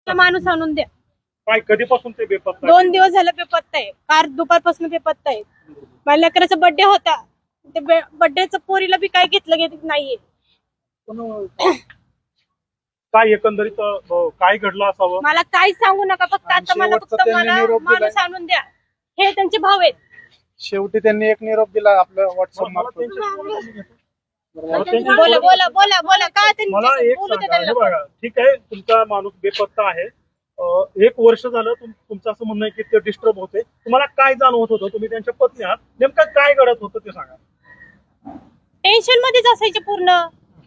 माणूस आणून द्या. काय कधीपासून ते बेपत्ता 2 दिवस झालं बेपत्ता आहे. कार दुपारपासून बेपत्ता आहे. माझ्या लेकराचा बर्थडे होता, ते बर्थडेचं पोरीला बी काय घेतलं नाहीये. काय एकंदरीत काय घडलं असावं? मला काहीच सांगू नका, फक्त आता मला फक्त मला माणूस आणून द्या. हे त्यांचे भाऊ आहेत. शेवटी त्यांनी एक निरोप दिला आपल्या व्हॉट्सअप मार्फत. बोला बोला बोला बोला काय त्यांनी मला एक बोलू दे सांगा, हे त्यांना. बघा, ठीक आहे, तुमचा माणूस बेपत्ता आहे. 1 वर्ष झालं तुमचं असं म्हणणं आहे की ते डिस्टर्ब होते. तुम्हाला काय जाणवत होतं? तुम्ही त्यांच्या पत्नी आहात, नेमकं काय घडत होतं ते सांगा. टेन्शन मध्येच असायचे पूर्ण.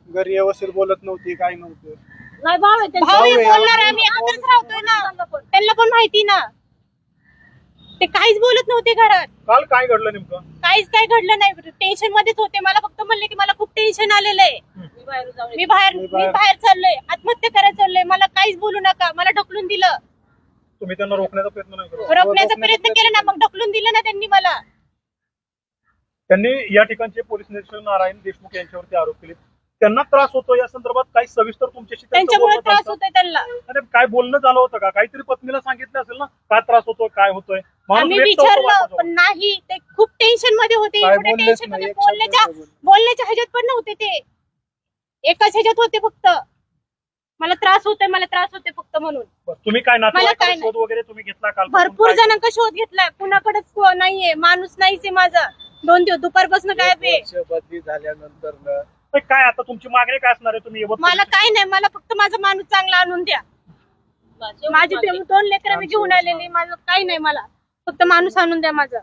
घरी व्यवस्थित बोलत नव्हती, काय नव्हतं. नाही भाऊ आहे त्यांचा. भाऊ आहे, बोलणार आहे, आम्ही एकत्रच राहतोय ना. त्यांना पण माहिती ना. ते काहीच बोलत नव्हते घरात. काल काय घडलं नेमकं? काहीच काय घडलं नाही. टेन्शन मध्येच होते. मला फक्त म्हणले की मला खूप टेन्शन आलेलं आहे. मी बाहेर चाललोय, आत्महत्या करायला चाललोय. मला काहीच बोलू नका. मला ढकलून दिलं. तुम्ही त्यांना रोखण्याचा प्रयत्न नाही केला? रोखण्याचा प्रयत्न केला ना, मग ढकलून दिलं ना त्यांनी मला. त्यांनी या ठिकाणचे पोलीस निरीक्षक नारायण देशमुख यांच्यावरती आरोप केले. त्यांना त्रास होतो या संदर्भात काही सविस्तर तुमच्याशी त्यांच्यामुळे त्रास होतोय त्यांना. अरे काय बोलणं झालं होतं का? काहीतरी पत्नीला सांगितलं असेल ना, काय त्रास होतोय, काय होतोय? आम्ही विचारलं पण नाही. ते खूप टेन्शन मध्ये होते. एवढ्या टेन्शन मध्ये बोलण्याच्या ह्याच्यात पण नव्हते. ते एकाच ह्याच्यात होते. फक्त मला त्रास होते फक्त म्हणून. तुम्ही काय नातेवाईकांचा शोध वगैरे तुम्ही घेतला काल? भरपूर जणांचा शोध घेतलाय, कुणाकडेच नाहीये. माणूस नाहीच माझा. 2 दिवस दुपारपासून काय बदली झाल्यानंतर काय आता तुमची मागणी काय असणार आहे? तुम्ही मला काय नाही, मला फक्त माझा माणूस चांगला आणून द्या. माझे 2 लेकरं मी घेऊन आलेली. माझं काही नाही, मला फक्त माणूस आणून द्या माझा.